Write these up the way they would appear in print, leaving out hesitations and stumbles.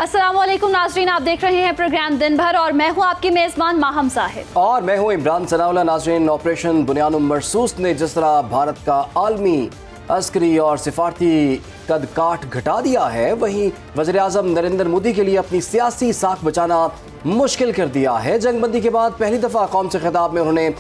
अस्सलाम वालेकुम नाज़रीन, आप देख रहे हैं प्रोग्राम दिन भर और मैं हूं आपकी मेज़बान माहम साहिब और मैं हूं इमरान सनाउल्लाह। नाज़रीन, ऑपरेशन बुनियान मरसूस ने जिस तरह भारत का आलमी अस्करी और सिफारती कद काठ घटा दिया है, वहीं वज़ीर-ए-आज़म नरेंद्र मोदी के लिए अपनी सियासी साख बचाना मुश्किल कर दिया है। जंगबंदी के बाद पहली दफ़ा कौम से खिताब में उन्होंने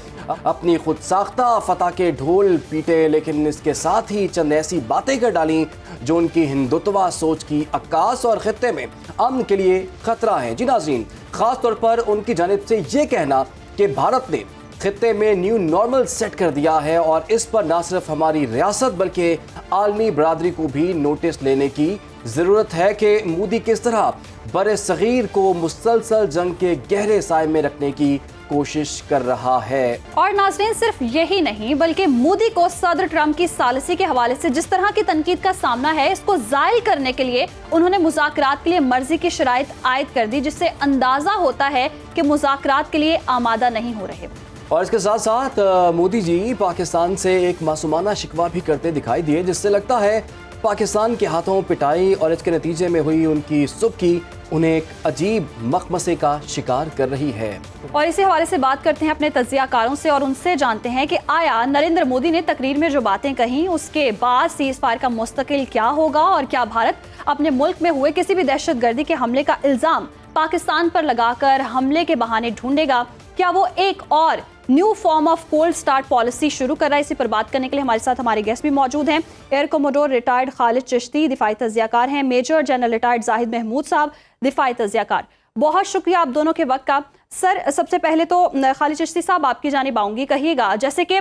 अपनी खुद साख्ता फतह के ढोल पीटे, लेकिन इसके साथ ही चंद ऐसी बातें कर डाली जो उनकी हिंदुत्वा सोच की अक्कास और खित्ते में अमन के लिए खतरा है। जी नाज़रीन, ख़ास तौर पर उनकी जानिब से ये कहना कि भारत ने खित्ते में न्यू नॉर्मल सेट कर दिया है और इस पर ना सिर्फ हमारी रियासत बल्कि आलमी बरादरी को भी नोटिस लेने की ज़रूरत है कि मोदी किस तरह बरे सगीर को मुसलसल जंग के गहरे साए में रखने की कोशिश कर रहा है। और नाज़रीन, सिर्फ यही नहीं बल्कि मोदी को सदर ट्रंप की सालिसी के हवाले से जिस तरह की तनकीद का सामना है, इसको जायल करने के लिए उन्होंने मुज़ाकरात के लिए मर्जी की शराइत आयद कर दी, जिससे अंदाजा होता है कि मुज़ाकरात के लिए आमादा नहीं हो रहे। और इसके साथ साथ मोदी जी पाकिस्तान से एक मासूमाना शिकवा भी करते दिखाई दिए, जिससे लगता है पाकिस्तान के हाथों पिटाई और इसके नतीजे में हुई उनकी सुबकी उन्हें एक अजीब मखमसे का शिकार कर रही है। और इसी हवाले से बात करते हैं अपने तज्जियाकारों से और उनसे जानते हैं कि आया नरेंद्र मोदी ने तकरीर में जो बातें कही उसके बाद सीज़ फायर का मुस्तकिल क्या होगा और क्या भारत अपने मुल्क में हुए किसी भी दहशतगर्दी के हमले का इल्ज़ाम पाकिस्तान पर लगाकर हमले के बहाने ढूंढेगा? क्या वो एक और new form of cold start policy शुरू कर रहा है? इसी पर बात करने के लिए हमारे साथ हमारे गेस्ट भी मौजूद हैं। Air commodore retired Khalid Chishti दिफाई तज्जियाकार हैं, major general retired Zahid Mahmood साहब दिफाई तज्जियाकार। बहुत शुक्रिया आप दोनों के वक्त का। सर, सबसे पहले तो खालिद चिश्ती साहब आपकी जानिब आऊँगी। कहिएगा, जैसे कि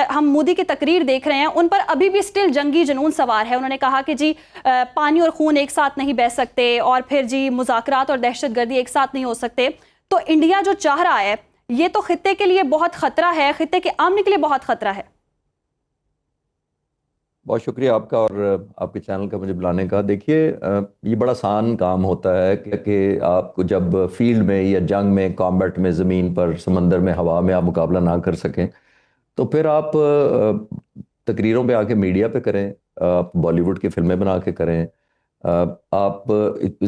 हम मोदी की तकरीर देख रहे हैं, उन पर अभी भी स्टिल जंगी जुनून सवार है। उन्होंने कहा कि जी पानी और खून एक साथ नहीं बह सकते और फिर जी मुज़ाकरात और दहशतगर्दी एक साथ नहीं हो सकते। तो इंडिया जो चाह रहा है ये तो खित्ते के लिए बहुत खतरा है, खित्ते के अमन के लिए बहुत खतरा है। बहुत शुक्रिया आपका और आपके चैनल का मुझे बुलाने का। देखिए, ये बड़ा आसान काम होता है कि आपको जब फील्ड में या जंग में, कॉम्बैट में, ज़मीन पर, समंदर में, हवा में आप मुकाबला ना कर सकें तो फिर आप तकरीरों पे आके मीडिया पे करें, आप बॉलीवुड की फिल्में बना के करें, आप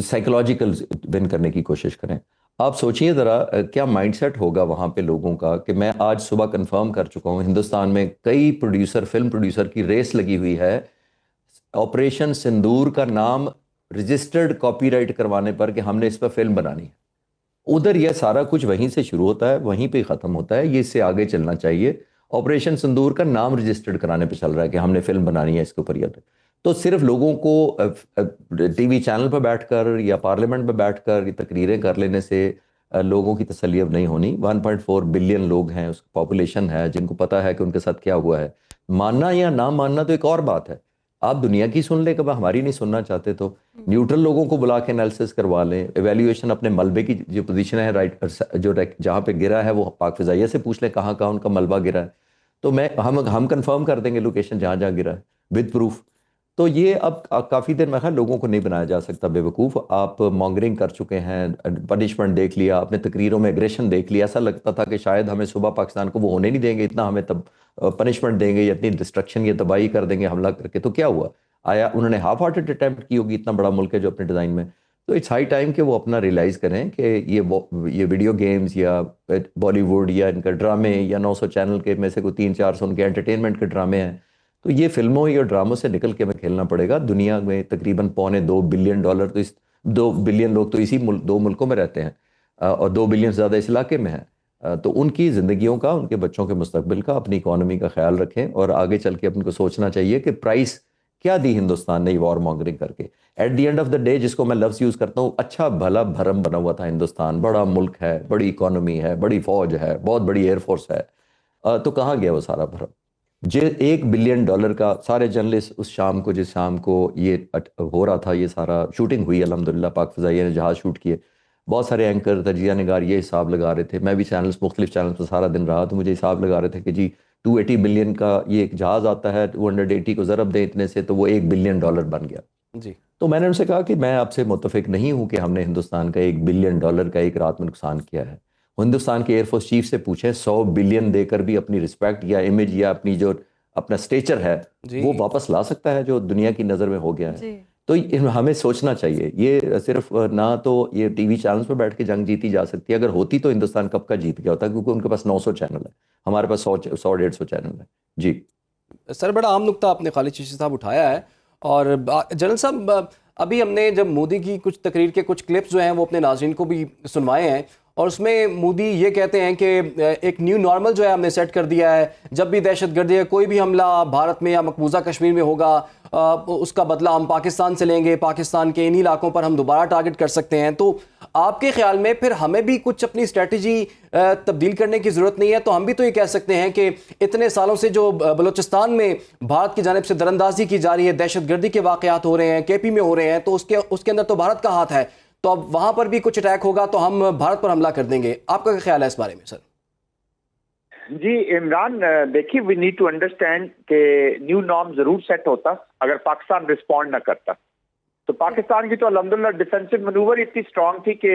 साइकोलॉजिकल विन करने की कोशिश करें। आप सोचिए ज़रा क्या माइंडसेट होगा वहाँ पे लोगों का कि मैं आज सुबह कंफर्म कर चुका हूँ हिंदुस्तान में कई प्रोड्यूसर, फिल्म प्रोड्यूसर की रेस लगी हुई है ऑपरेशन सिंदूर का नाम रजिस्टर्ड कॉपीराइट करवाने पर कि हमने इस पर फिल्म बनानी है। उधर यह सारा कुछ वहीं से शुरू होता है, वहीं पे ख़त्म होता है। ये इससे आगे चलना चाहिए। ऑपरेशन सिंदूर का नाम रजिस्टर्ड कराने पे चल रहा है कि हमने फिल्म बनानी है इसके ऊपर। यह तो सिर्फ लोगों को टीवी चैनल पर बैठकर या पार्लियामेंट में बैठकर तकरीरें कर लेने से लोगों की तसल्ली अब नहीं होनी। 1.4 बिलियन लोग हैं, उसकी पॉपुलेशन है, जिनको पता है कि उनके साथ क्या हुआ है। मानना या ना मानना तो एक और बात है। आप दुनिया की सुन ले, कब हमारी नहीं सुनना चाहते तो न्यूट्रल लोगों को बुला के एनालिसिस करवा लें, एवेल्यूएशन अपने मलबे की जो पोजीशन है, राइट, जो जहाँ पे गिरा है वो पाक फ़िज़ाइया से पूछ लें कहाँ कहाँ उनका मलबा गिरा है, तो हम कंफर्म कर देंगे लोकेशन जहाँ जहाँ गिरा है विद प्रूफ। तो ये अब काफ़ी देर में ख्याल लोगों को नहीं बनाया जा सकता बेवकूफ़। आप मॉन्गरिंग कर चुके हैं, पनिशमेंट देख लिया आपने, तकरीरों में एग्रेशन देख लिया। ऐसा लगता था कि शायद हमें सुबह पाकिस्तान को वो होने नहीं देंगे, इतना हमें तब पनिशमेंट देंगे या इतनी डिस्ट्रक्शन या तबाही कर देंगे हमला करके। तो क्या हुआ? आया उन्होंने हाफ हार्टेड अटैम्प्ट की होगी, इतना बड़ा मुल्क है जो अपने डिज़ाइन में। तो इट्स हाई टाइम कि वो अपना रियलाइज़ करें कि ये वीडियो गेम्स या बॉलीवुड या इनका ड्रामे या 900 चैनल के में से कोई 300-400 उनके एंटरटेनमेंट के ड्रामे हैं, तो ये फिल्मों या ड्रामों से निकल के हमें खेलना पड़ेगा। दुनिया में तकरीबन $2.25 बिलियन तो इस 2 बिलियन लोग तो इसी दो मुल्कों में रहते हैं और 2 बिलियन से ज़्यादा इस इलाके में हैं। तो उनकी ज़िंदगियों का, उनके बच्चों के मुस्तकबिल का, अपनी इकॉनमी का ख्याल रखें और आगे चल के अपने को सोचना चाहिए कि प्राइस क्या दी हिंदुस्तान ने वॉर मॉन्गरिंग करके। At the end of the day, जिसको मैं लफ्ज़ यूज़ करता हूँ, अच्छा भला भरम बना हुआ था हिंदुस्तान, बड़ा मुल्क है, बड़ी इकॉनमी है, बड़ी फ़ौज है, बहुत बड़ी एयरफोर्स है, तो कहाँ गया वो सारा भरम? $1 बिलियन का सारे जर्नलिस्ट उस शाम को, जिस शाम को ये हो रहा था, ये सारा शूटिंग हुई अल्हम्दुलिल्लाह, पाक फ़िज़ाइया ने जहाज़ शूट किए, बहुत सारे एंकर, तजिया निगार ये हिसाब लगा रहे थे। मैं भी मुख्तलिफ चैनल्स पर सारा दिन रहा, तो मुझे हिसाब लगा रहे थे कि जी 280 बिलियन का ये एक जहाज़ आता है, 280 को ज़रब दें इतने से तो वो $1 बिलियन बन गया जी। तो मैंने उनसे कहा कि मैं आपसे मुत्तफ़िक नहीं हूँ कि हमने हिंदुस्तान का $1 बिलियन का एक रात में नुकसान किया है। हिंदुस्तान के एयरफोर्स चीफ से पूछें, 100 बिलियन देकर भी अपनी रिस्पेक्ट या इमेज या अपनी जो अपना स्टेचर है वो वापस ला सकता है जो दुनिया की नज़र में हो गया है? تو ہمیں سوچنا چاہیے، یہ صرف نہ تو یہ ٹی وی چینلز پہ بیٹھ کے جنگ جیتی جا سکتی ہے، اگر ہوتی تو ہندوستان کب کا جیت گیا ہوتا، کیونکہ ان کے پاس 900 چینل ہے، ہمارے پاس 100-150 چینل ہے. جی سر، بڑا عام نقطہ آپ نے خالد چشتی صاحب اٹھایا ہے. اور جنرل صاحب، ابھی ہم نے جب مودی کی کچھ تقریر کے کچھ کلپس جو ہیں وہ اپنے ناظرین کو بھی سنوائے ہیں، اور اس میں مودی یہ کہتے ہیں کہ ایک نیو نارمل جو ہے ہم نے سیٹ کر دیا ہے، جب بھی دہشت گردی ہے کوئی بھی حملہ بھارت میں یا مقبوضہ کشمیر میں ہوگا، اس کا بدلہ ہم پاکستان سے لیں گے، پاکستان کے انہی علاقوں پر ہم دوبارہ ٹارگٹ کر سکتے ہیں. تو آپ کے خیال میں پھر ہمیں بھی کچھ اپنی اسٹریٹجی تبدیل کرنے کی ضرورت نہیں ہے؟ تو ہم بھی تو یہ کہہ سکتے ہیں کہ اتنے سالوں سے جو بلوچستان میں بھارت کی جانب سے دراندازی کی جا رہی ہے، دہشت گردی کے واقعات ہو رہے ہیں، کے پی میں ہو رہے ہیں، تو اس کے اندر تو بھارت کا ہاتھ ہے، تو اب وہاں پر بھی کچھ اٹیک ہوگا تو ہم بھارت پر حملہ کر دیں گے. آپ کا کیا خیال ہے اس بارے میں سر؟ جی عمران، دیکھیے وی نیڈ ٹو انڈرسٹینڈ کہ نیو نارم ضرور سیٹ ہوتا اگر پاکستان رسپونڈ نہ کرتا. تو پاکستان کی تو الحمدللہ ڈیفینسو منوور اتنی اسٹرانگ تھی کہ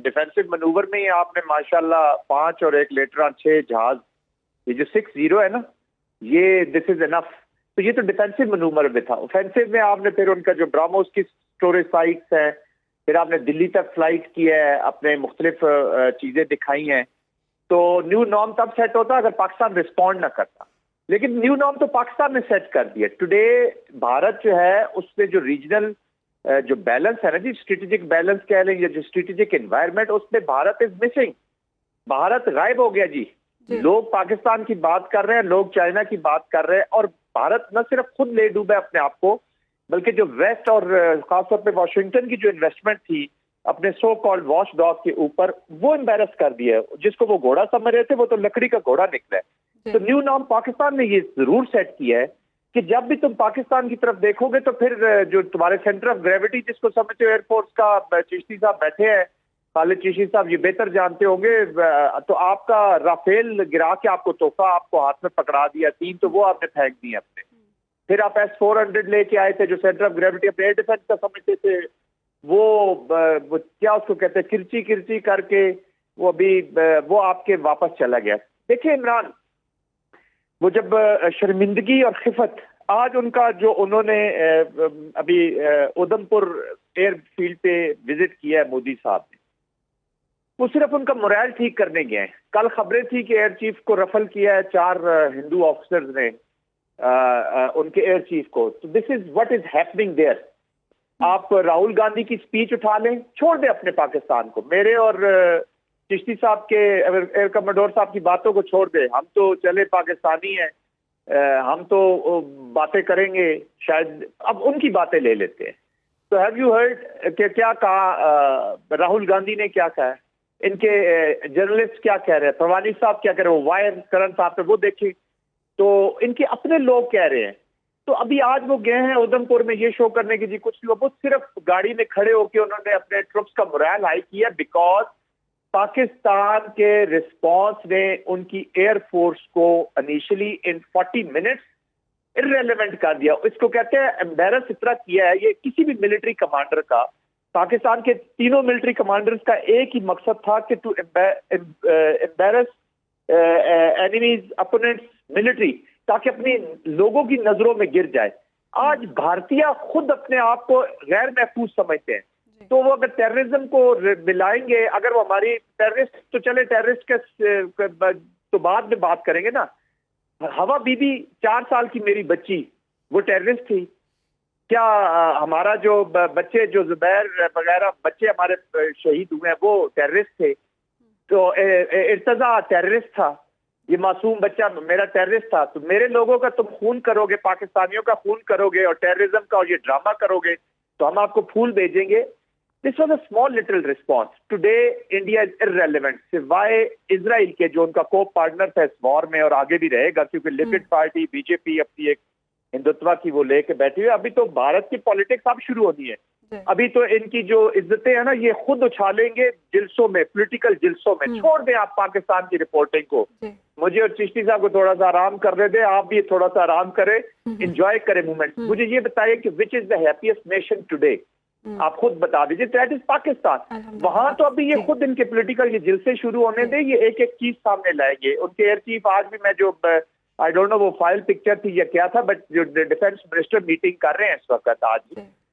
ڈیفینسو منوور میں ہی آپ نے ماشاءاللہ 5 اور ایک لیٹر 6 جہاز، یہ جو 6-0 ہے نا، یہ دس از انف. تو یہ تو ڈیفینسو منوور میں تھا. اوفینسو میں آپ نے پھر ان کا جو براموس کی اسٹوریج سائٹس ہیں، پھر آپ نے دلی تک فلائٹ کی ہے، اپنے مختلف چیزیں دکھائی ہیں. تو نیو نارم تب سیٹ ہوتا اگر پاکستان رسپونڈ نہ کرتا. لیکن نیو نارم تو پاکستان نے سیٹ کر دیا. ٹوڈے بھارت جو ہے اس میں جو ریجنل جو بیلنس ہے نا جی، اسٹریٹجک بیلنس کہہ لیں یا جو اسٹریٹجک انوائرمنٹ، اس میں بھارت از مسنگ. بھارت غائب ہو گیا جی. لوگ پاکستان کی بات کر رہے ہیں، لوگ چائنا کی بات کر رہے ہیں، اور بھارت نہ صرف خود لے ڈوبا ہے اپنے آپ کو، بلکہ جو ویسٹ اور خاص طور پہ واشنگٹن کی جو انویسٹمنٹ تھی اپنے سو کالڈ واش ڈاگ کے اوپر، وہ امبیرس کر دیا ہے. جس کو وہ گھوڑا سمجھ رہے تھے وہ تو لکڑی کا گھوڑا نکلا ہے. تو نیو نارم پاکستان نے یہ ضرور سیٹ کیا ہے کہ جب بھی تم پاکستان کی طرف دیکھو گے تو پھر جو تمہارے سینٹر آف گریوٹی جس کو سمجھتے ہو ایئر فورس کا، چشتی صاحب بیٹھے ہیں، خالد چشتی صاحب یہ بہتر جانتے ہوں گے، تو آپ کا رافیل گرا کے آپ کو تحفہ آپ کو ہاتھ میں پکڑا دیا 3، تو وہ آپ نے پھینک دی اپنے. پھر آپ S-400 لے کے آئے تھے جو سینٹر آف گریوٹی اپنے ایئر ڈیفینس کا سمجھتے تھے، وہ کیا اس کو کہتے ہیں کرچی کر کے وہ ابھی وہ آپ کے واپس چلا گیا. دیکھیں عمران، وہ جب شرمندگی اور خفت آج ان کا جو انہوں نے ابھی ادھم پور ایئر فیلڈ پہ وزٹ کیا ہے مودی صاحب نے، وہ صرف ان کا مورائل ٹھیک کرنے گئے ہیں. کل خبریں تھی کہ ایئر چیف کو رفل کیا ہے 4 ہندو آفیسرز نے ان کے ایئر چیف کو. تو this is what is happening there. آپ راہل گاندھی کی سپیچ اٹھا لیں، چھوڑ دیں اپنے پاکستان کو. میرے اور چشتی صاحب کے ایئر کمانڈور صاحب کی باتوں کو چھوڑ دیں. ہم تو چلے پاکستانی ہیں، ہم تو باتیں کریں گے، شاید اب ان کی باتیں لے لیتے ہیں. تو ہیو یو ہرڈ کہ کیا کہا راہل گاندھی نے، کیا کہا ہے ان کے جرنلسٹ، کیا کہہ رہے ہیں پروانی صاحب، کیا کہہ رہے ہیں، وہ وائر کرن صاحب پہ وہ دیکھیں تو ان کے اپنے لوگ کہہ رہے ہیں. تو ابھی آج وہ گئے ہیں ادھم پور میں یہ شو کرنے کی جی کچھ نہیں ہوا. وہ صرف گاڑی میں کھڑے ہو کے انہوں نے اپنے ٹروپس کا مورائل ہائی کیا، بیکاز پاکستان کے رسپانس نے ان کی ایئر فورس کو انیشلی ان 40 منٹس irrelevant کر دیا. اس کو کہتے ہیں امبیرس اتنا کیا ہے. یہ کسی بھی ملٹری کمانڈر کا، پاکستان کے تینوں ملٹری کمانڈرز کا ایک ہی مقصد تھا کہ to embarrass enemies opponents military, تاکہ اپنی لوگوں کی نظروں میں گر جائے. آج بھارتیہ خود اپنے آپ کو غیر محفوظ سمجھتے ہیں. تو وہ اگر ٹیررزم کو ملائیں گے، اگر وہ ہماری ٹیررسٹ، تو چلے ٹیررسٹ کے تو بعد میں بات کریں گے نا. ہوا بی بی 4 سال کی میری بچی، وہ ٹیررسٹ تھی کیا؟ ہمارا جو بچے جو زبیر وغیرہ بچے ہمارے شہید ہوئے ہیں وہ ٹیررسٹ تھے. تو ارتضیٰ ٹیررسٹ تھا، یہ معصوم بچہ میرا ٹیررسٹ تھا. تو میرے لوگوں کا تم خون کرو گے، پاکستانیوں کا خون کرو گے اور ٹیررزم کا اور یہ ڈرامہ کرو گے تو ہم آپ کو پھول بھیجیں گے. This was a small little response. Today India is irrelevant سوائے اسرائیل کے جو ان کا کو پارٹنر تھا اس وار میں اور آگے بھی رہے گا، کیونکہ لبرل پارٹی بی جے پی اپنی ایک ہندوتوا کی وہ لے کے بیٹھی ہوئی. ابھی تو بھارت کی پالیٹکس اب شروع ہونی ہے. ابھی تو ان کی جو عزتیں ہیں نا یہ خود اچھالیں گے جلسوں میں، پولیٹیکل جلسوں میں. چھوڑ دیں آپ پاکستان کی رپورٹنگ کو. مجھے اور چشتی صاحب کو تھوڑا سا آرام کرنے دیں، آپ بھی تھوڑا سا آرام کریں، انجوائے کریں مومنٹ. مجھے یہ بتائیے کہ وچ از دا ہیپیسٹ نیشن ٹوڈے؟ آپ خود بتا دیجیے. That is Pakistan. وہاں تو ابھی یہ خود ان کے پولیٹیکل یہ جلسے شروع ہونے دیں، یہ ایک ایک چیز سامنے لائیں گے. ان کے ایئر چیف آج بھی میں جو आई डोंट नो वो फाइल पिक्चर थी या क्या था, बट जो डिफेंस मिनिस्टर मीटिंग कर रहे हैं इस वक्त आज,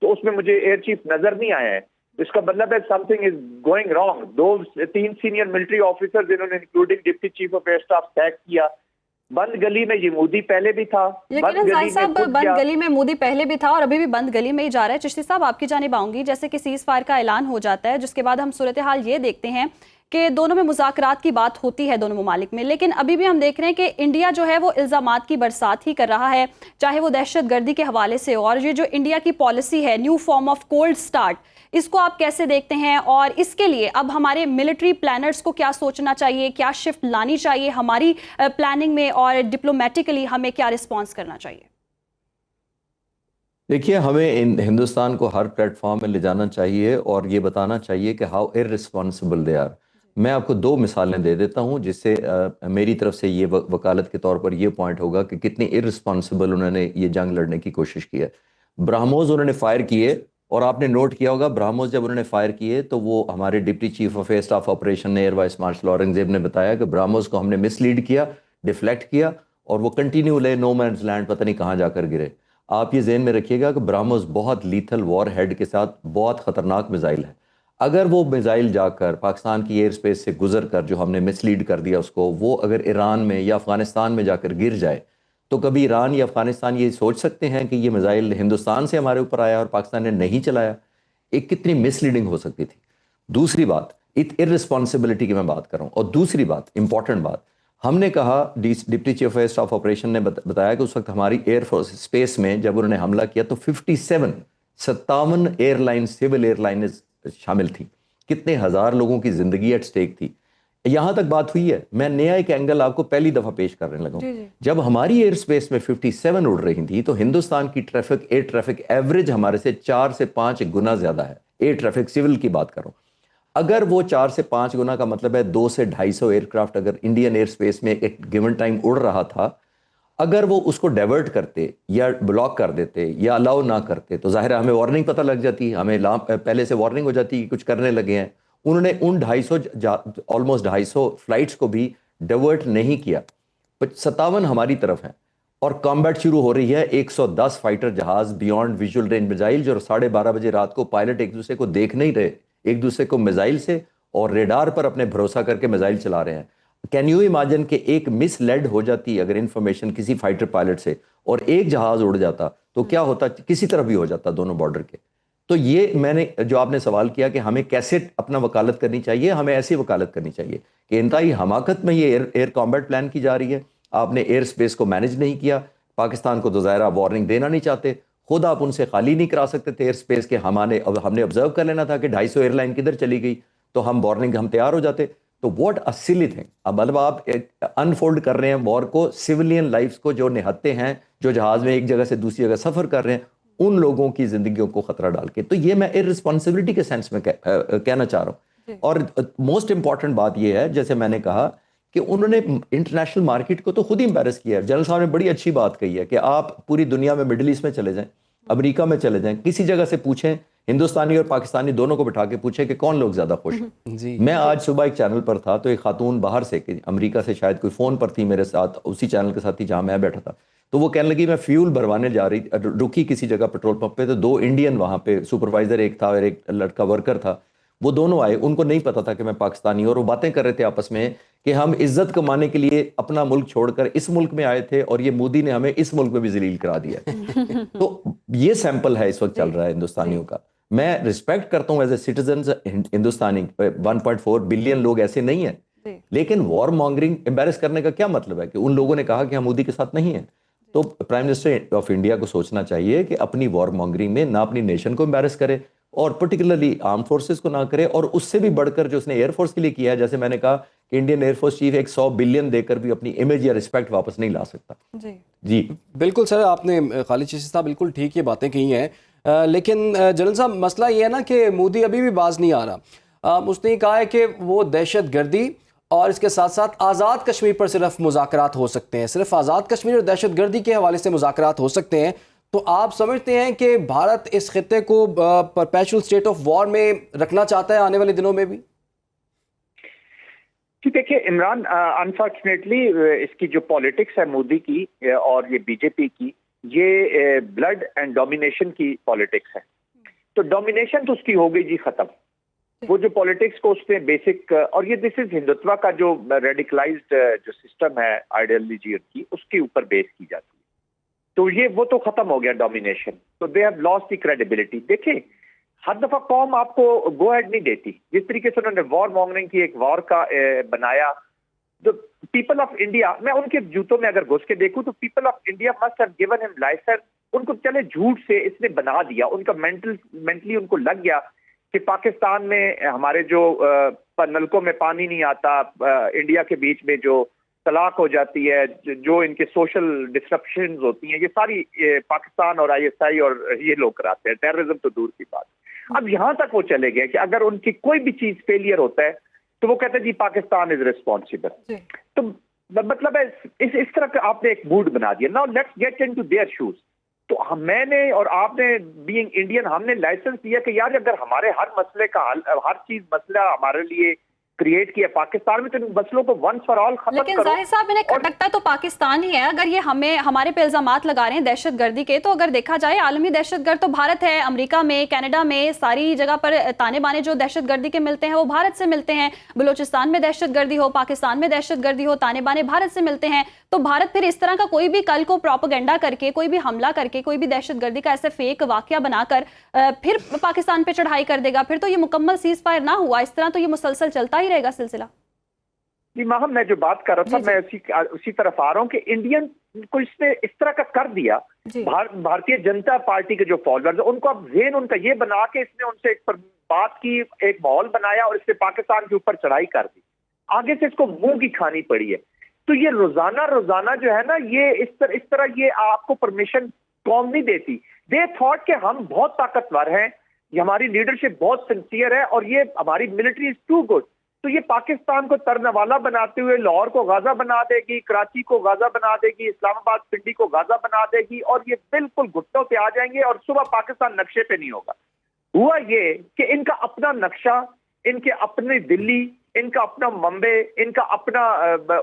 तो उसमें मुझे एयर चीफ नजर नहीं आया है। इसका मतलब है something is going wrong. 2-3 senior military officers इन्होंने including deputy chief of air staff sack किया। बंद गली में ये मोदी पहले भी था, लेकिन जाहिर साहब बंद गली में मोदी पहले भी था और अभी भी बंद गली में ही जा रहा है। चिश्ती साहब आपकी जानिब आऊंगी, जैसे कि सीज फायर का ऐलान हो जाता है जिसके बाद हम सूरत हाल ये देखते हैं कि दोनों में मुज़ाकरात की बात होती है दोनों ममालिक में, लेकिन अभी भी हम देख रहे हैं कि इंडिया जो है वो इल्ज़ामात की बरसात ही कर रहा है, चाहे वो दहशत गर्दी के हवाले से। और ये जो इंडिया की पॉलिसी है new form of cold start, इसको आप कैसे देखते हैं और इसके लिए अब हमारे मिलिट्री प्लानर्स को क्या सोचना चाहिए, क्या शिफ्ट लानी चाहिए हमारी प्लानिंग में और डिप्लोमेटिकली हमें क्या रिस्पॉन्स करना चाहिए? देखिए, हमें हिंदुस्तान को हर प्लेटफॉर्म में ले जाना चाहिए और ये बताना चाहिए कि हाउ इररिस्पॉन्सिबल दे आर। मैं आपको 2 मिसालें दे देता हूँ जिससे मेरी तरफ से ये वकालत के तौर पर ये पॉइंट होगा कि कितनी इररिस्पॉन्सिबल उन्होंने ये जंग लड़ने की कोशिश की है। ब्रह्मोस उन्होंने फायर किए और आपने नोट किया होगा ब्रह्मोस जब उन्होंने फायर किए तो वो हमारे deputy chief of air staff operation air vice marshal Aurangzeb ने बताया कि ब्रह्मोस को हमने मिसलीड किया, डिफ्लेक्ट किया और वो कंटिन्यू ले नो मैन्स लैंड पता नहीं कहाँ जाकर गिरे। आप ये ज़हन में रखिएगा कि ब्रह्मोस बहुत लीथल वॉर हेड के साथ बहुत ख़तरनाक मिसाइल है। अगर वो मिसाइल जाकर पाकिस्तान की एयर स्पेस से गुजर कर जो हमने मिसलीड कर दिया उसको, वो अगर ईरान में या अफ़गानिस्तान में जाकर गिर जाए तो कभी ईरान या अफ़गानिस्तान ये सोच सकते हैं कि ये मिसाइल हिंदुस्तान से हमारे ऊपर आया और पाकिस्तान ने नहीं चलाया? एक कितनी मिसलीडिंग हो सकती थी। दूसरी बात, इररिस्पॉन्सिबिलिटी की मैं बात कर रहा हूँ। और दूसरी बात, इंपॉर्टेंट बात, हमने कहा deputy chief of air staff operation ने बताया कि उस वक्त हमारी एयरफोर्स स्पेस में जब उन्होंने हमला किया तो 57 एयरलाइन सिविल एयरलाइन शामिल थी। कितने हज़ार लोगों की ज़िंदगी एट स्टेक थी। यहाँ तक बात हुई है। मैं नया एक एंगल आपको पहली दफ़ा पेश करने लगा हूँ। जब हमारी एयर स्पेस में 57 उड़ रही थी तो हिंदुस्तान की ट्रैफिक, एयर ट्रैफिक एवरेज हमारे से 4 से 5 गुना ज़्यादा है। एयर ट्रैफिक सिविल की बात करूँ, अगर वो 4 से 5 गुना का मतलब है 2 से 250 एयरक्राफ्ट अगर इंडियन एयर स्पेस में एक गिवन टाइम उड़ रहा था, अगर वो उसको डाइवर्ट करते या ब्लॉक कर देते या अलाउ ना करते तो ज़ाहिर है हमें वार्निंग पता लग जाती, हमें पहले से वार्निंग हो जाती कि कुछ करने लगे हैं। उन्होंने उन 250 ऑलमोस्ट 250 फ्लाइट्स को भी डाइवर्ट नहीं किया। 57 हमारी तरफ हैं और कॉम्बैट शुरू हो रही है। 110 फाइटर जहाज़ बियॉन्ड विजुअल रेंज मिसाइल जो 12:30 बजे रात को पायलट एक दूसरे को देख नहीं रहे, एक दूसरे को मिसाइल से और रेडार पर अपने भरोसा करके मिसाइल चला रहे हैं। कैन यू इमेजिन कि एक मिसलेड हो जाती अगर इंफॉर्मेशन किसी फाइटर पायलट से और एक जहाज उड़ जाता तो क्या होता? किसी तरफ भी हो जाता दोनों बॉर्डर के। तो ये मैंने जो आपने सवाल किया कि हमें कैसे अपना वकालत करनी चाहिए, हमें ऐसी वकालत करनी चाहिए कि इंतहाई हमाकत में ये एयर कॉम्बैट प्लान की जा रही है। आपने एयर स्पेस को मैनेज नहीं किया। पाकिस्तान को तो ज़ाहिर वार्निंग देना नहीं चाहते, खुद आप उनसे खाली नहीं करा सकते थे एयर स्पेस के। हमने ऑब्जर्व कर लेना था कि 250 एयरलाइन किधर चली गई तो हम वार्निंग हम तैयार हो जाते। तो व्हाट अ सिली थिंग। अब मतलब आप अनफोल्ड कर रहे हैं वॉर को, सिविलियन लाइफ्स को, जो निहत्ते हैं, जो जहाज में एक जगह से दूसरी जगह सफर कर रहे हैं, उन लोगों की जिंदगियों को खतरा डाल के। तो ये मैं इररिस्पॉन्सिबिलिटी के सेंस में कहना चाह रहा हूँ। और मोस्ट इंपॉर्टेंट बात ये है, जैसे मैंने कहा कि उन्होंने इंटरनेशनल मार्केट को तो खुद ही एम्बैरस किया है। जनरल साहब ने बड़ी अच्छी बात कही है कि आप पूरी दुनिया में मिडिल ईस्ट में चले जाएं, अमेरिका में चले जाएं, किसी जगह से पूछें, हिंदुस्तानी और पाकिस्तानी दोनों को बिठा के पूछे कि कौन लोग ज्यादा खुश हैं। मैं आज सुबह एक चैनल पर था तो एक खातून बाहर से कि अमेरिका से शायद कोई फोन पर थी मेरे साथ, उसी चैनल के साथ ही जहां मैं बैठा था, तो वो कहने लगी मैं फ्यूल भरवाने जा रही, रुकी किसी जगह पेट्रोल पंप पे, तो 2 इंडियन वहां पे सुपरवाइजर एक था और एक लड़का वर्कर था। वो दोनों आए, उनको नहीं पता था कि मैं पाकिस्तानी, और वो बातें कर रहे थे आपस में कि हम इज्जत कमाने के लिए अपना मुल्क छोड़कर इस मुल्क में आए थे और ये मोदी ने हमें इस मुल्क में भी जलील करा दिया। तो ये सैंपल है इस वक्त चल रहा है हिंदुस्तानियों का। मैं रिस्पेक्ट करता हूँ एज ए सिटीजन हिंदुस्तानी, 1.4 बिलियन लोग ऐसे नहीं है, लेकिन वॉर मॉन्गरिंग एम्बैरस करने का क्या मतलब है कि उन लोगों ने कहा कि हम मोदी के साथ नहीं है। तो प्राइम मिनिस्टर ऑफ इंडिया को सोचना चाहिए कि अपनी वॉर मॉन्गरिंग में ना अपनी नेशन को एम्बैरस करे और पर्टिकुलरली आर्म फोर्सेस को ना करे, और उससे भी बढ़कर जो उसने एयरफोर्स के लिए किया है, जैसे मैंने कहा कि इंडियन एयरफोर्स चीफ 100 बिलियन देकर भी अपनी इमेज या रिस्पेक्ट वापस नहीं ला सकता। जी बिल्कुल सर, आपने खालिद चिश्ती साहब बिल्कुल ठीक ये बातें कही हैं, लेकिन जनरल साहब मसला ये है ना कि मोदी अभी भी बाज नहीं आ रहा। उसने कहा है कि वो दहशत गर्दी और इसके साथ साथ आज़ाद कश्मीर पर सिर्फ मुज़ाकरात हो सकते हैं, सिर्फ आज़ाद कश्मीर और दहशत गर्दी के हवाले से मुज़ाकरात हो सकते हैं। तो आप समझते हैं कि भारत इस खित्ते को परपेचुअल स्टेट ऑफ वॉर में रखना चाहता है आने वाले दिनों में भी? जी देखिए इमरान, अनफॉर्चुनेटली इसकी जो पॉलिटिक्स है मोदी की और ये बीजेपी की, ये ब्लड एंड डोमिनेशन की पॉलिटिक्स है। तो डोमिनेशन तो उसकी हो गई जी खत्म। वो जो पॉलिटिक्स को उसने बेसिक, और ये दिस इज हिंदुत्व का जो रेडिकलाइज्ड जो सिस्टम है आइडियोलॉजी उनकी, उसके ऊपर बेस की जाती है। तो ये वो तो खत्म हो गया डोमिनेशन। तो they have lost the credibility. देखिए हर दफा कौम आपको गो हेड नहीं देती। जिस तरीके से उन्होंने वॉर मॉन्गरिंग की, एक वॉर का बनाया, जो पीपल ऑफ इंडिया, मैं उनके जूतों में अगर घुस के देखूं तो people of India must have given him license. उनको चले झूठ से इसने बना दिया, उनका मेंटली उनको लग गया कि पाकिस्तान में हमारे जो नलकों में पानी नहीं आता, इंडिया के बीच में जो तलाक हो जाती है, जो इनके सोशल डिस्ट्रप्शंस होती हैं, ये सारी पाकिस्तान और आईएसआई और ये लोग कराते हैं। टेररिज्म तो दूर की बात। अब यहां तक वो चले गए कि अगर उनकी कोई भी चीज फेलियर होता है तो वो कहते हैं जी पाकिस्तान इज रिस्पॉन्सिबल। तो मतलब है इस तरह का आपने एक मूड बना दिया। Now let's get into their shoes. तो मैंने और आपने बीइंग इंडियन, हमने लाइसेंस दिया कि यार अगर हमारे हर मसले का हल, हर चीज मसला हमारे लिए क्रिएट किया पाकिस्तान में, तो इन मसलों को वंस फॉर ऑल खत्म करो। लेकिन जाहिर साहब इन्हें खटकता तो पाकिस्तान ही है। अगर ये हमारे पे इल्जामात लगा रहे हैं दहशतगर्दी के, तो अगर देखा जाए आलमी दहशतगर्द तो भारत है। अमेरिका में, कनाडा में, सारी जगह पर ताने बाने जो दहशतगर्दी के मिलते हैं वो भारत से मिलते हैं। बलूचिस्तान में दहशतगर्दी हो, पाकिस्तान में दहशतगर्दी हो, ताने बाने भारत से मिलते हैं। तो भारत फिर इस तरह का कोई भी कल को प्रोपेगेंडा करके, कोई भी हमला करके, कोई भी दहशतगर्दी का ऐसे फेक वाकया बनाकर फिर पाकिस्तान पे चढ़ाई कर देगा। फिर तो ये मुकम्मल सीज फायर ना हुआ, इस तरह तो ये मुसलसल चलता ही रहेगा सिलसिला। जी माहम, मैं जो बात कर रहा था मैं उसी तरफ आ रहा हूँ कि इंडियन को इसने इस तरह का कर दिया। भारतीय जनता पार्टी के जो फॉलोअर्स, उनको अब ज़हन उनका ये बना के इसने उनसे एक बात की, एक माहौल बनाया और इसने पाकिस्तान के ऊपर चढ़ाई कर दी। आगे से इसको मुंह की खानी पड़ी है। तो ये रोजाना जो है ना, ये इस तरह ये आपको परमिशन कौम नहीं देती। दे थॉट कि हम बहुत ताकतवर हैं, ये हमारी लीडरशिप बहुत सिंसियर है और ये हमारी मिलिट्री इज टू गुड। तो ये पाकिस्तान को तरनवाला बनाते हुए लाहौर को गाजा बना देगी, कराची को गाजा बना देगी, इस्लामाबाद पिंडी को गाजा बना देगी और ये बिल्कुल घुटनों पे आ जाएंगे और सुबह पाकिस्तान नक्शे पे नहीं होगा। हुआ ये कि इनका अपना नक्शा, इनके अपने दिल्ली, इनका अपना मुंबई, इनका अपना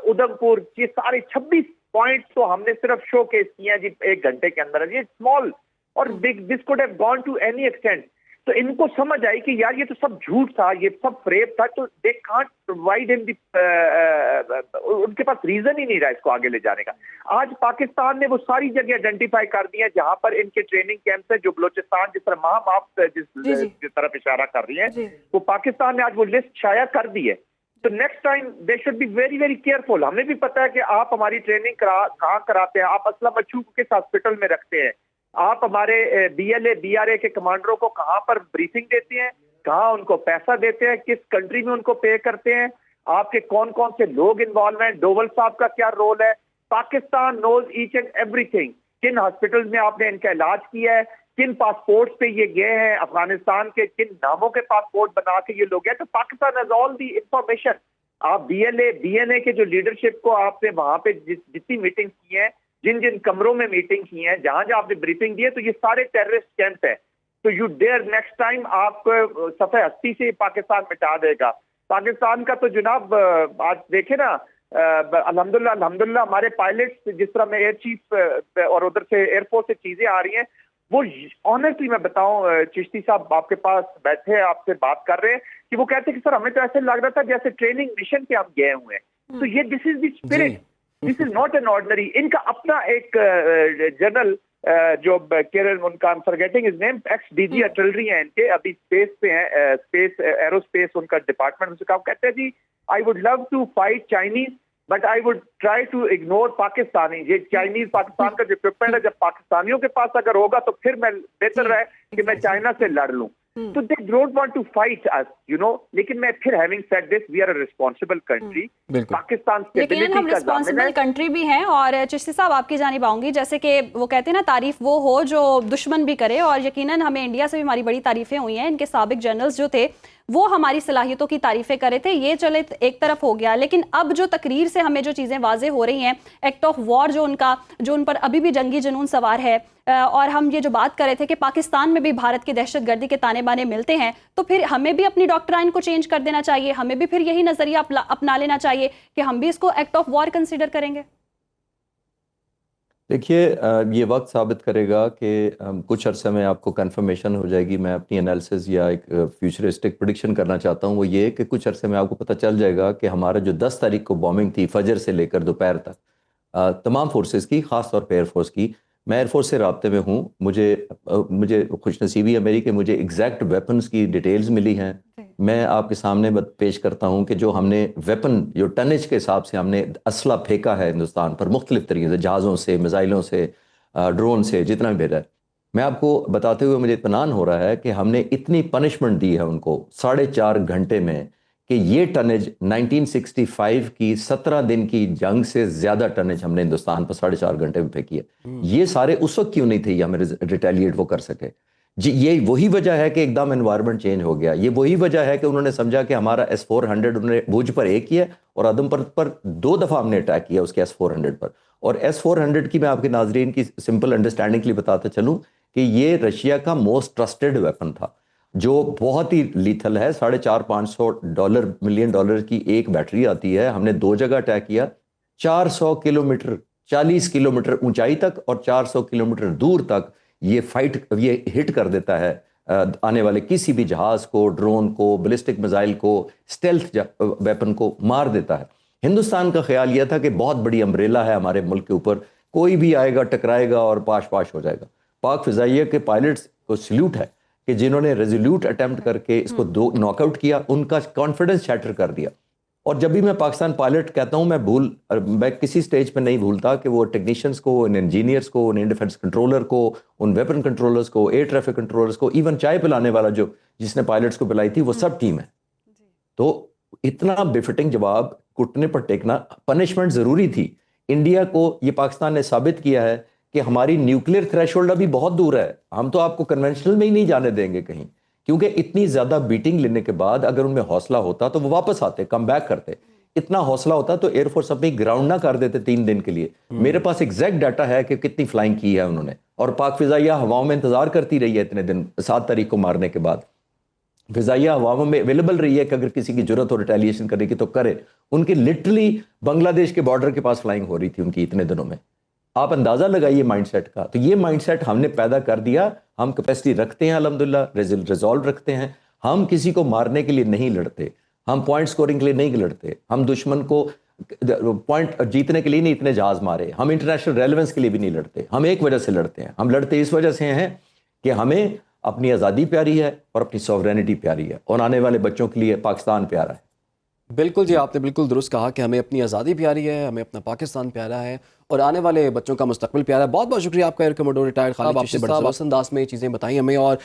उधमपुर, ये सारे 26 पॉइंट्स तो हमने सिर्फ शो केस किए हैं जी 1 घंटे के अंदर। ये स्मॉल और big, this could have gone to any extent. तो इनको समझ आई कि यार ये तो सब झूठ था, ये सब फ्रेब था। तो दे कांट प्रोवाइड हिम उनके पास रीजन ही नहीं रहा इसको आगे ले जाने का। आज पाकिस्तान ने वो सारी जगह आइडेंटिफाई कर दी है जहां पर इनके ट्रेनिंग कैंप्स है, जो बलोचिस्तान जिस तरह माहम आप जिस तरफ इशारा कर रही हैं, वो पाकिस्तान ने आज वो लिस्ट शाया कर दी है। तो next time they should be very very careful. हमें भी पता है कि आप हमारी ट्रेनिंग कहाँ कराते हैं, आप असला मच्छू को किस हॉस्पिटल में रखते हैं, आप हमारे BLA BRA के कमांडरों को कहां पर ब्रीफिंग देते हैं, कहां उनको पैसा देते हैं, किस कंट्री में उनको पे करते हैं, आपके कौन कौन से लोग इन्वॉल्व हैं, डोवल साहब का क्या रोल है। Pakistan knows each and everything. किन हॉस्पिटल्स में आपने इनका इलाज किया है, किन पासपोर्ट पे ये गए हैं, अफगानिस्तान के किन नामों के पासपोर्ट बना के ये लोग हैं। तो Pakistan has all the information. आप BLA BNA के जो लीडरशिप को आपने वहां पे जितनी मीटिंग की है, जिन जिन कमरों में मीटिंग की है, जहां जहां आपने ब्रीफिंग दी है, तो ये सारे टेररिस्ट कैंप है। तो यू डेयर नेक्स्ट टाइम आपको सफ़े हस्ती से पाकिस्तान मिटा देगा। पाकिस्तान का तो जनाब आज देखे ना, अल्हम्दुलिल्लाह हमारे पायलट्स, जिस तरह में एयर चीफ और उधर से एयरफोर्स से चीजें आ रही हैं, वो ऑनेस्टली मैं बताऊं, चिश्ती साहब आपके पास बैठे आपसे बात कर रहे हैं कि वो कहते हैं कि सर हमें तो ऐसे लग रहा था जैसे ट्रेनिंग मिशन पे हम गए हुए हैं। तो ये this is the spirit, this is not an ordinary. इनका अपना एक जनरल जो केरल, उनका I am forgetting his name, ex-DG artillery हैं इनके, अभी स्पेस पे हैं, स्पेस एरोस्पेस उनका डिपार्टमेंट। उनसे काम कहते हैं जी I would love to fight Chinese but I would try to ignore Pakistani. ये चाइनीज पाकिस्तान का जो इक्विपमेंट है, जब पाकिस्तानियों के पास अगर होगा तो फिर मैं बेहतर रहे कि मैं चाइना से लड़ लूं। तो they don't want to fight us, you know. लेकिन मैं फिर having said this, we are a responsible country. Pakistan stability हम रिस्पांसिबल कंट्री भी हैं। और चिश्ती साहब आपकी जानिब आऊंगी, जैसे कि वो कहते हैं ना, तारीफ वो हो जो दुश्मन भी करे, और यकीनन हमें इंडिया से भी हमारी बड़ी तारीफें हुई हैं। इनके साबिक जनरल्स जो थे وہ ہماری صلاحیتوں کی تعریفیں کرے تھے. یہ چلے ایک طرف ہو گیا, لیکن اب جو تقریر سے ہمیں جو چیزیں واضح ہو رہی ہیں, ایکٹ آف وار جو ان پر ابھی بھی جنگی جنون سوار ہے, اور ہم یہ جو بات کر رہے تھے کہ پاکستان میں بھی بھارت کی دہشت گردی کے تانے بانے ملتے ہیں, تو پھر ہمیں بھی اپنی ڈاکٹرائن کو چینج کر دینا چاہیے, ہمیں بھی پھر یہی نظریہ اپنا لینا چاہیے کہ ہم بھی اس کو ایکٹ آف وار کنسیڈر کریں گے. دیکھیے یہ وقت ثابت کرے گا کہ کچھ عرصے میں آپ کو کنفرمیشن ہو جائے گی. میں اپنی انالیسز یا ایک فیوچرسٹک پریڈکشن کرنا چاہتا ہوں, وہ یہ کہ کچھ عرصے میں آپ کو پتہ چل جائے گا کہ ہمارا جو 10 تاریخ کو بومبنگ تھی فجر سے لے کر دوپہر تک, تمام فورسز کی, خاص طور پہ ایئر فورس کی, میں ایئر فورس سے رابطے میں ہوں. مجھے خوش نصیبی ہے میری کہ مجھے ایگزیکٹ ویپنز کی ڈیٹیلز ملی ہیں. میں آپ کے سامنے پیش کرتا ہوں کہ جو ہم نے ویپن, جو ٹنیج کے حساب سے ہم نے اسلحہ پھینکا ہے ہندوستان پر مختلف طریقے سے, جہازوں سے, میزائلوں سے, ڈرون سے, جتنا بھی بھیجا ہے, میں آپ کو بتاتے ہوئے مجھے اطمینان ہو رہا ہے کہ ہم نے اتنی پنشمنٹ دی ہے ان کو 4.5 گھنٹے میں کہ یہ ٹنیج 1965 کی 17 دن کی جنگ سے زیادہ ٹنیج ہم نے ہندوستان پر 4.5 گھنٹے میں پھینکی ہے. یہ سارے اس وقت کیوں نہیں تھے یہ ہمیں ریٹیلیٹ وہ کر سکے؟ جی یہ وہی وجہ ہے کہ ایک دم انوائرمنٹ چینج ہو گیا. یہ وہی وجہ ہے کہ انہوں نے سمجھا کہ ہمارا S-400 انہوں نے بھوج پر ایک کیا اور ادم پر 2 دفعہ ہم نے اٹیک کیا اس کے S-400 پر. اور S-400 کی میں آپ کے ناظرین کی سمپل انڈرسٹینڈنگ کے لیے بتاتا چلوں کہ یہ رشیا کا موسٹ ٹرسٹڈ ویپن تھا, جو بہت ہی لیتھل ہے. $550 ملین کی ایک بیٹری آتی ہے. ہم نے 2 جگہ اٹیک کیا, 400 کلومیٹر 40 کلومیٹر اونچائی تک اور 400 کلومیٹر دور تک یہ ہٹ کر دیتا ہے آنے والے کسی بھی جہاز کو, ڈرون کو, بلسٹک میزائل کو, اسٹیلتھ ویپن کو مار دیتا ہے. ہندوستان کا خیال یہ تھا کہ بہت بڑی امبریلا ہے ہمارے ملک کے اوپر, کوئی بھی آئے گا ٹکرائے گا اور پاش ہو جائے گا. پاک فضائیہ کے پائلٹس کو سلیوٹ ہے کہ جنہوں نے ریزولوٹ اٹیمپٹ کر کے اس کو ناک آؤٹ کیا, ان کا کانفیڈنس شیٹر کر دیا. اور جب بھی میں پاکستان پائلٹ کہتا ہوں, میں کسی سٹیج پہ نہیں بھولتا کہ وہ ٹیکنیشینز کو, ان انجینئرز کو, ان ڈیفنس کنٹرولر کو, ان ویپن کنٹرولرز کو, ایئر ٹریفک کنٹرولرز کو, ایون چائے پلانے والا جس نے پائلٹس کو پلائی تھی, وہ سب ٹیم ہے. تو اتنا بفٹنگ جواب گھٹنے پر ٹیکنا, پنشمنٹ ضروری تھی. انڈیا کو یہ پاکستان نے ثابت کیا ہے کہ ہماری نیوکلیئر تھریش ہولڈ ابھی بہت دور ہے. ہم تو آپ کو کنونشنل میں ہی نہیں جانے دیں گے کہیں, کیونکہ اتنی زیادہ بیٹنگ لینے کے بعد اگر ان میں حوصلہ ہوتا تو وہ واپس آتے, کم بیک کرتے. اتنا حوصلہ ہوتا تو ایئر فورس اپنی گراؤنڈ نہ کر دیتے 3 دن کے لیے. میرے پاس ایگزیکٹ ڈاٹا ہے کہ کتنی فلائنگ کی ہے انہوں نے, اور پاک فضائیہ ہواؤں میں انتظار کرتی رہی ہے اتنے دن. 7 تاریخ کو مارنے کے بعد فضائیہ ہواؤں میں اویلیبل رہی ہے کہ اگر کسی کی ضرورت ہو ریٹیلیشن کرنے کی تو کرے. ان کی لٹرلی بنگلہ دیش کے بارڈر کے پاس فلائنگ ہو رہی تھی ان کی اتنے دنوں میں. آپ اندازہ لگائیے مائنڈ سیٹ کا. تو یہ مائنڈ سیٹ ہم نے پیدا کر دیا. ہم کیپیسٹی رکھتے ہیں الحمدللہ, ریزالو رکھتے ہیں. ہم کسی کو مارنے کے لیے نہیں لڑتے, ہم پوائنٹ سکورنگ کے لیے نہیں لڑتے, ہم دشمن کو پوائنٹ جیتنے کے لیے نہیں اتنے جہاز مارے, ہم انٹرنیشنل ریلیونس کے لیے بھی نہیں لڑتے. ہم ایک وجہ سے لڑتے ہیں, ہم لڑتے اس وجہ سے ہیں کہ ہمیں اپنی آزادی پیاری ہے اور اپنی سوورینٹی پیاری ہے, اور آنے والے بچوں کے لیے پاکستان پیارا ہے. بالکل جی, آپ نے بالکل درست کہا کہ ہمیں اپنی آزادی پیاری ہے, ہمیں اپنا پاکستان پیارا ہے اور آنے والے بچوں کا مستقبل پیارا ہے. بہت بہت شکریہ آپ کا ایئر کموڈور ریٹائرڈ خالد چشتی صاحب, بڑے انداز میں چیزیں بتائیں ہمیں. اور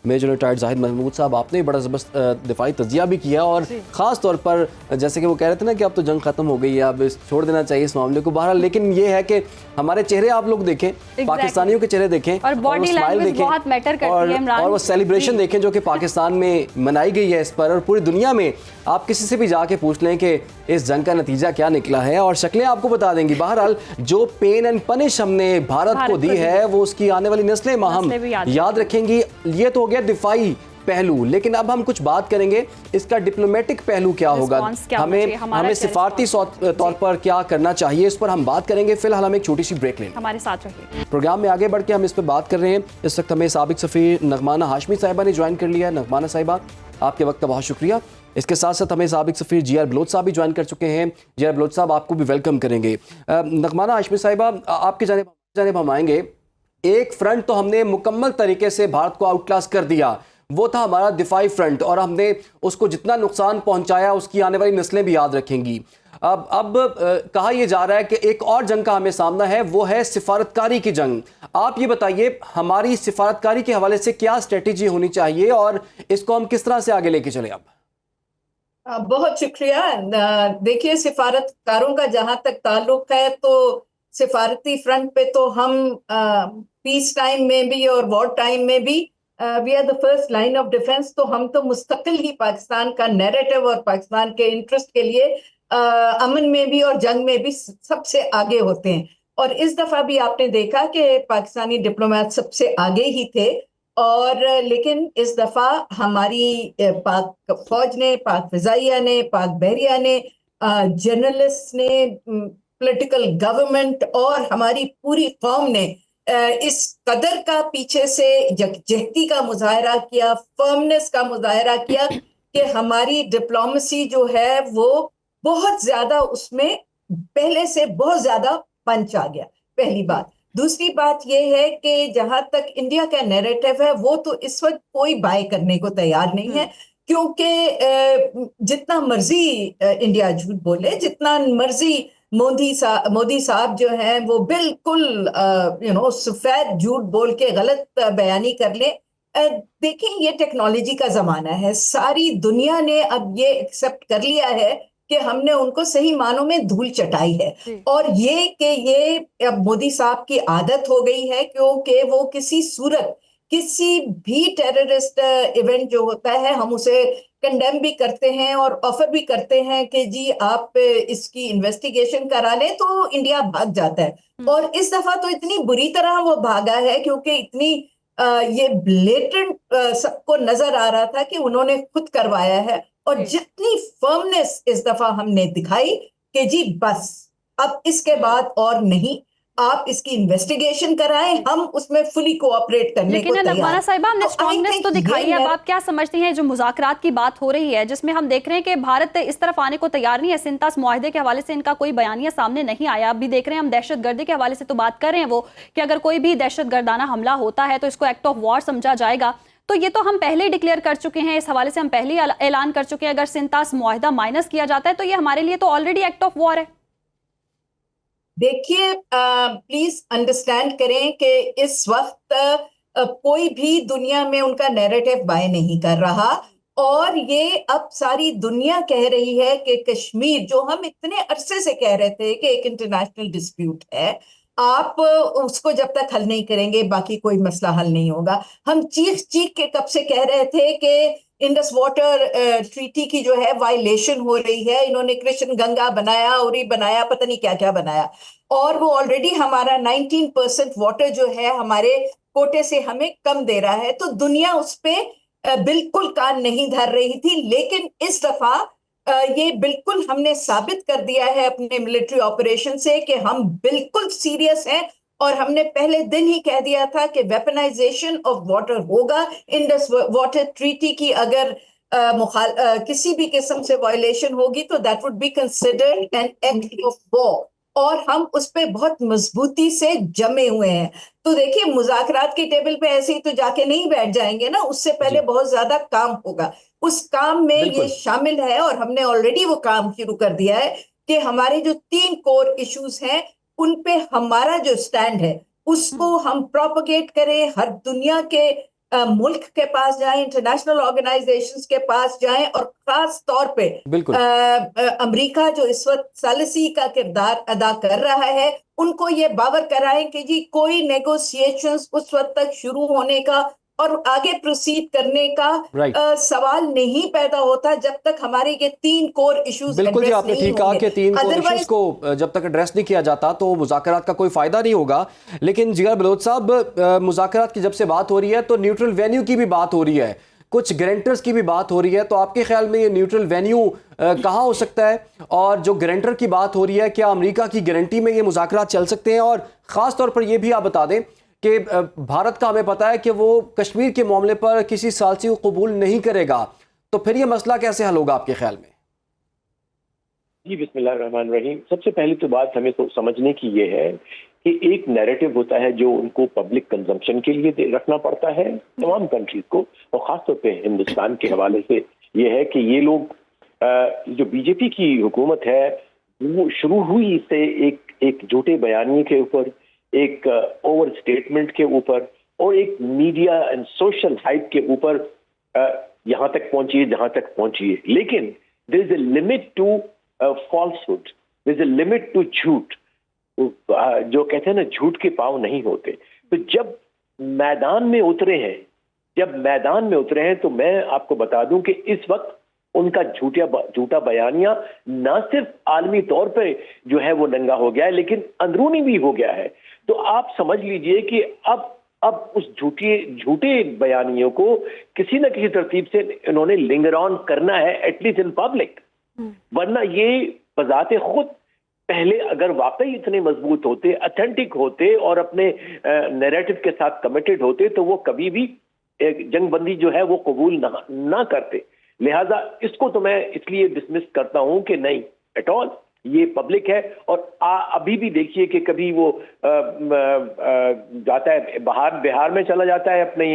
میجر ریٹائرڈ زاہد محمود صاحب, آپ نے بڑا زبردست دفاعی تجزیہ بھی کیا, اور خاص طور پر جیسے کہ وہ کہہ رہے تھے نا کہ اب تو جنگ ختم ہو گئی ہے, اب چھوڑ دینا چاہیے اس معاملے کو. بہرحال لیکن یہ ہے کہ ہمارے چہرے آپ لوگ دیکھیں, پاکستانیوں کے چہرے دیکھیں, اور باڈی لینگویج بہت میٹر کرتی ہے عمران, اور وہ سیلیبریشن دیکھیں جو کہ پاکستان میں منائی گئی ہے اس پر, اور پوری دنیا میں آپ کسی سے بھی جا کے پوچھ لیں کہ اس جنگ کا نتیجہ کیا نکلا ہے, اور شکلیں آپ کو بتا دیں گی. بہرحال جو پین اینڈ پنش ہم نے بھارت کو دی ہے وہ اس کی آنے والی نسلیں ماہم یاد رکھیں گی. یہ تو ہو گیا دفاعی پہلو, لیکن اب ہم کچھ بات کریں گے اس کا ڈپلومیٹک پہلو کیا ہوگا, ہمیں سفارتی طور پر کیا کرنا چاہیے, اس پر ہم بات کریں گے. فی الحال ہم ایک چھوٹی سی بریک لیں, ہمارے ساتھ رہیے. پروگرام میں آگے بڑھ کے ہم اس پہ بات کر رہے ہیں. اس وقت ہمیں سابق سفیر نغمانہ ہاشمی صاحبہ نے جوائن کر لیا ہے. نغمانہ صاحبہ, آپ کے وقت کا بہت شکریہ. اس کے ساتھ ساتھ ہمیں سابق سفیر جی آر بلوچ صاحب بھی جوائن کر چکے ہیں. جی آر بلوچ صاحب, آپ کو بھی ویلکم کریں گے. نغمانہ ہاشمی صاحبہ, آپ کی جانب ہم آئیں گے. ایک فرنٹ تو ہم نے مکمل طریقے سے بھارت کو آؤٹ کلاس کر دیا, وہ تھا ہمارا دفاعی فرنٹ, اور ہم نے اس کو جتنا نقصان پہنچایا اس کی آنے والی نسلیں بھی یاد رکھیں گی. اب کہا یہ جا رہا ہے کہ ایک اور جنگ کا ہمیں سامنا ہے, وہ ہے سفارتکاری کی جنگ. آپ یہ بتائیے ہماری سفارتکاری کے حوالے سے کیا اسٹریٹجی ہونی چاہیے اور اس کو ہم کس طرح سے آگے لے کے چلیں؟ اب بہت شکریہ. دیکھیے, سفارتکاروں کا جہاں تک تعلق ہے تو سفارتی فرنٹ پہ تو ہم پیس ٹائم میں بھی اور وار ٹائم میں بھی we are the first line of defence, तो हम तो मुस्तकिल ही पाकिस्तान का नैरेटिव और पाकिस्तान के इंटरेस्ट के लिए अमन में भी और जंग में भी सबसे आगे होते हैं। और इस दफा भी आपने देखा कि पाकिस्तानी डिप्लोमेट सबसे आगे ही थे, और लेकिन इस दफा हमारी पाक फौज ने, पाक फिजाइया ने, पाक बहरिया ने, जर्नलिस्ट ने, पॉलिटिकल गवर्नमेंट और हमारी पूरी कौम ने इस कदर का पीछे से यकजहती का मुजाहरा किया, फर्मनेस का मुजाहरा किया कि हमारी डिप्लोमेसी जो है वो बहुत ज्यादा, उसमें पहले से बहुत ज्यादा पंच आ गया, पहली बात। दूसरी बात यह है कि जहां तक इंडिया का नैरेटिव है वो तो इस वक्त कोई बाय करने को तैयार नहीं है, क्योंकि जितना मर्जी इंडिया झूठ बोले, जितना मर्जी मोदी साहब जो हैं वो बिल्कुल सफेद झूठ बोल के गलत बयानी कर ले, देखें ये टेक्नोलॉजी का जमाना है, सारी दुनिया ने अब ये एक्सेप्ट कर लिया है कि हमने उनको सही मानों में धूल चटाई है। और ये अब मोदी साहब की आदत हो गई है, क्योंकि वो किसी सूरत किसी भी टेररिस्ट इवेंट जो होता है हम उसे कंडेम भी करते हैं और ऑफर भी करते हैं कि जी आप इसकी इन्वेस्टिगेशन करा लें, तो इंडिया भाग जाता है। और इस दफा तो इतनी बुरी तरह वो भागा है क्योंकि इतनी ये ब्लेटेंट सबको नजर आ रहा था कि उन्होंने खुद करवाया है। और जितनी फर्मनेस इस दफा हमने दिखाई कि जी बस अब इसके बाद और नहीं, आप इसकी इन्वेस्टिगेशन कराएं, हम उसमें फुली कोऑपरेट करने को तैयार। नगमाना साहिबा, हमने स्ट्रांगनेस तो दिखाई है, अब आप क्या समझती हैं जो मुज़ाकरात की बात हो रही है जिसमें हम देख रहे हैं कि भारत इस तरफ आने को तैयार नहीं है, सिंतास मुआहदे के हवाले से इनका कोई बयानिया सामने नहीं आया। अब भी देख रहे हैं हम दहशतगर्दी के हवाले से तो बात कर रहे हैं वो कि अगर कोई भी दहशतगर्दाना हमला होता है तो इसको एक्ट ऑफ वॉर समझा जाएगा, तो ये तो हम पहले ही डिक्लेयर कर चुके हैं, इस हवाले से हम पहले ही ऐलान कर चुके हैं। अगर सिंतास मुआहदा माइनस किया जाता है तो ये हमारे लिए तो ऑलरेडी एक्ट ऑफ वॉर है। देखिए, प्लीज अंडरस्टैंड करें कि इस वक्त कोई भी दुनिया में उनका नैरेटिव बाय नहीं कर रहा, और ये अब सारी दुनिया कह रही है कि कश्मीर, जो हम इतने अरसे से कह रहे थे कि एक इंटरनेशनल डिस्प्यूट है, आप उसको जब तक हल नहीं करेंगे बाकी कोई मसला हल नहीं होगा। हम चीख चीख के कब से कह रहे थे कि इंडस वाटर ट्रीटी की जो है वायलेशन हो रही है, इन्होंने कृष्ण गंगा बनाया, उरी बनाया, पता नहीं क्या क्या बनाया, और वो ऑलरेडी हमारा 19% वाटर जो है हमारे कोटे से हमें कम दे रहा है। तो दुनिया उस पे बिल्कुल कान नहीं धर रही थी, लेकिन इस दफा ये बिल्कुल हमने साबित कर दिया है अपने मिलिट्री ऑपरेशन से कि हम बिल्कुल सीरियस हैं, और हमने पहले दिन ही कह दिया था कि वेपनाइजेशन ऑफ वाटर होगा। इंडस वाटर ट्रीटी की अगर किसी भी किस्म से वायलेशन होगी तो that would be considered an act of war, और हम उस पे बहुत मजबूती से जमे हुए हैं। तो देखिए, मुज़ाकरात की टेबल पे ऐसे ही तो जाके नहीं बैठ जाएंगे ना, उससे पहले बहुत ज्यादा काम होगा। उस काम में ये शामिल है, और हमने ऑलरेडी वो काम शुरू कर दिया है कि हमारे जो 3 कोर इश्यूज हैं उन पे हमारा जो स्टैंड है उसको हम प्रोपगेट करें, हर दुनिया के मुल्क के पास जाएं, इंटरनेशनल ऑर्गेनाइजेशंस के पास जाएं, और खास तौर पे अमेरिका जो इस वक्त सालिसी का किरदार अदा कर रहा है, उनको ये बावर कराएं कि जी कोई नेगोशिएशंस उस वक्त तक शुरू होने का और आगे प्रोसीड करने का सवाल नहीं पैदा होता जब तक हमारे ये 3 कोर इश्यूज बिल्कुल जी, आपने ठीक कहा कि 3 कोर इश्यूज को जब तक एड्रेस नहीं किया जाता तो मुज़ाकरात का कोई फायदा नहीं होगा। लेकिन जिगर बलोच साहब, मुज़ाकरात की जब से बात हो रही है तो न्यूट्रल वेन्यू की भी बात हो रही है, कुछ गारंटर्स की भी बात हो रही है, तो आपके ख्याल में ये न्यूट्रल वेन्यू कहाँ हो सकता है? और जो गारंटर की बात हो रही है, क्या अमेरिका की गारंटी में ये मुज़ाकरात चल सकते हैं? और ख़ास तौर पर ये भी आप बता दें कि भारत का हमें पता है कि वो कश्मीर के मामले पर किसी सालसी को कबूल नहीं करेगा, तो फिर ये मसला कैसे हल होगा आपके ख्याल में? जी, बिस्मिल्लाहिर्रहमानिर्रहीम। सबसे पहली तो बात हमें तो समझने की ये है कि एक नैरेटिव होता है जो उनको पब्लिक कंजम्पशन के लिए रखना पड़ता है तमाम कंट्रीज को, और खासतौर पे हिंदुस्तान के हवाले से ये है कि ये लोग जो बीजेपी की हुकूमत है वो शुरू हुई से एक झूठे बयानी के ऊपर, एक ओवर स्टेटमेंट के ऊपर, और एक मीडिया एंड सोशल हाइप के ऊपर यहां तक पहुंची है जहां तक पहुंची है। लेकिन there is a limit to falsehood, there is a limit to झूठ। जो कहते हैं ना, झूठ के पांव नहीं होते। तो जब मैदान में उतरे हैं जब मैदान में उतरे हैं तो मैं आपको बता दूं कि इस वक्त उनका झूठा बयानिया न सिर्फ आलमी तौर पे जो है वो नंगा हो गया है, लेकिन अंदरूनी भी हो गया है। तो आप समझ लीजिए कि अब उस झूठे बयानियों को किसी न किसी तरतीब से इन्होंने लिंगर ऑन करना है, एटलीस्ट इन पब्लिक। वरना ये बजाते खुद पहले अगर वाकई इतने मजबूत होते, अथेंटिक होते और अपने नैरेटिव के साथ कमिटेड होते तो वो कभी भी जंगबंदी जो है वो कबूल ना करते। लिहाजा इसको तो मैं इसलिए डिसमिस करता हूं कि नहीं, एट ऑल ये पब्लिक है। और अभी भी देखिए कि कभी वो जाता है बिहार में चला जाता है अपने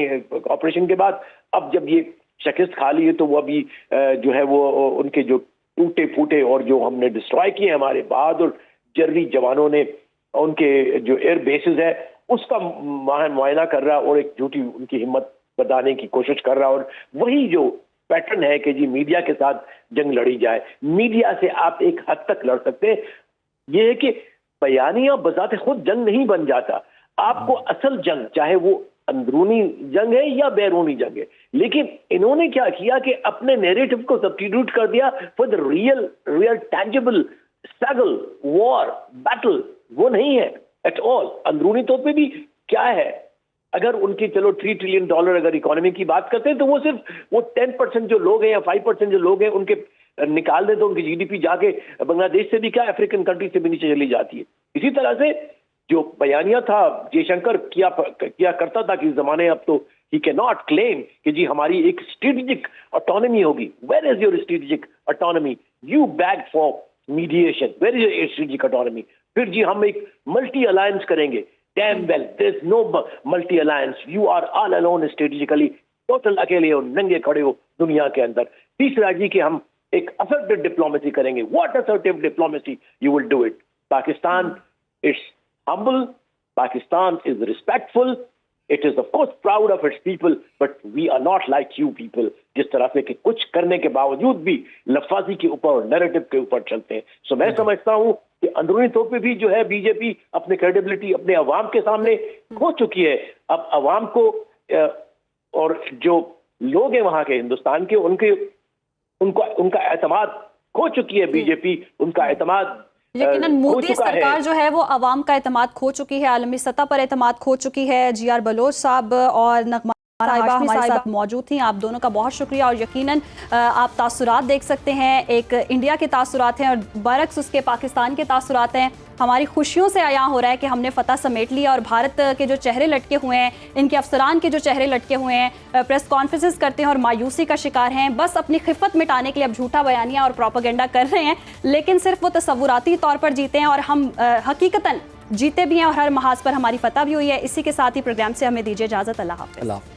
ऑपरेशन के बाद, अब जब ये शिकस्त खा ली है तो वो अभी जो है वो उनके जो टूटे फूटे और जो हमने डिस्ट्रॉय किए हमारे बहादुर जर्री जवानों ने, उनके जो एयर बेसिस है उसका मुआयना कर रहा और एक झूठी उनकी हिम्मत बताने की कोशिश कर रहा। और वही जो पैटर्न है कि जी मीडिया के साथ जंग लड़ी जाए, मीडिया से आप एक हद तक लड़ सकते हैं। ये है कि बयानिया बजाते खुद जंग नहीं बन जाता, आपको असल जंग चाहे वो अंदरूनी जंग है या बैरूनी जंग है, लेकिन इन्होंने क्या किया कि अपने नैरेटिव को सब्स्टिट्यूट कर दिया for the real tangible struggle, war, battle. वो नहीं है एट ऑल। अंदरूनी तौर पे भी क्या है, अगर उनकी चलो $3 ट्रिलियन अगर इकोनॉमी की बात करते हैं तो वो सिर्फ वो 10% जो लोग हैं या 5% जो लोग हैं उनके निकाल दे तो उनकी जीडीपी जाके बांग्लादेश से भी क्या अफ्रीकन कंट्री से भी नीचे चली जाती है। इसी तरह से जो बयानिया था जयशंकर किया करता था कि जमाने अब तो ही कैन नॉट क्लेम कि जी हमारी एक स्ट्रेटेजिक ऑटोनॉमी होगी। Where is your strategic autonomy? You beg for mediation, where is your strategic autonomy? फिर जी हम एक मल्टी अलायंस करेंगे। Damn well, there's no multi-alliance. You are all alone strategically. Total अकेले हो, नंगे खड़े हो दुनिया के अंदर। तीसरा जी कि हम एक assertive diplomacy करेंगे। What assertive diplomacy? You will do it. Pakistan is humble. Pakistan is respectful. It is of course proud of its people, but we are not like you people. जिस तरह से कि कुछ करने के बावजूद भी लफाजी के ऊपर और नैरेटिव के ऊपर चलते हैं। सो मैं समझता हूँ कि अंदरूनी तौर पे भी जो है बीजेपी अपने क्रेडिबिलिटी अपने अवाम के सामने खो चुकी है। अब अवाम को और जो लोग हैं वहां के हिंदुस्तान के उनका एतमाद खो चुकी है बीजेपी, उनका एतमाद यकीनन मोदी सरकार जो है वो अवाम का एतमाद खो चुकी है, आलमी सतह पर एतमाद खो चुकी है। जीआर बलोच साहब और नगमा साहिबा हमारे साथ मौजूद थी, आप दोनों का बहुत शुक्रिया। और यकीनन आप तासुरात देख सकते हैं, एक इंडिया के तासुरात हैं और बरक्स उसके पाकिस्तान के तासुरात हैं। हमारी खुशियों से आया हो रहा है कि हमने फतह समेट लिया और भारत के जो चेहरे लटके हुए हैं, इनके अफसरान के जो चेहरे लटके हुए हैं, प्रेस कॉन्फ्रेंसेस करते हैं और मायूसी का शिकार हैं, बस अपनी खिफत मिटाने के लिए अब झूठा बयानिया और प्रोपेगेंडा कर रहे हैं, लेकिन सिर्फ वो तसव्वुराती तौर पर जीते हैं और हम हकीकतन जीते भी हैं और हर महाज पर हमारी फतह भी हुई है। इसी के साथ ही प्रोग्राम से हमें दीजिए इजाज़त। अल्लाह हाफ़िज़।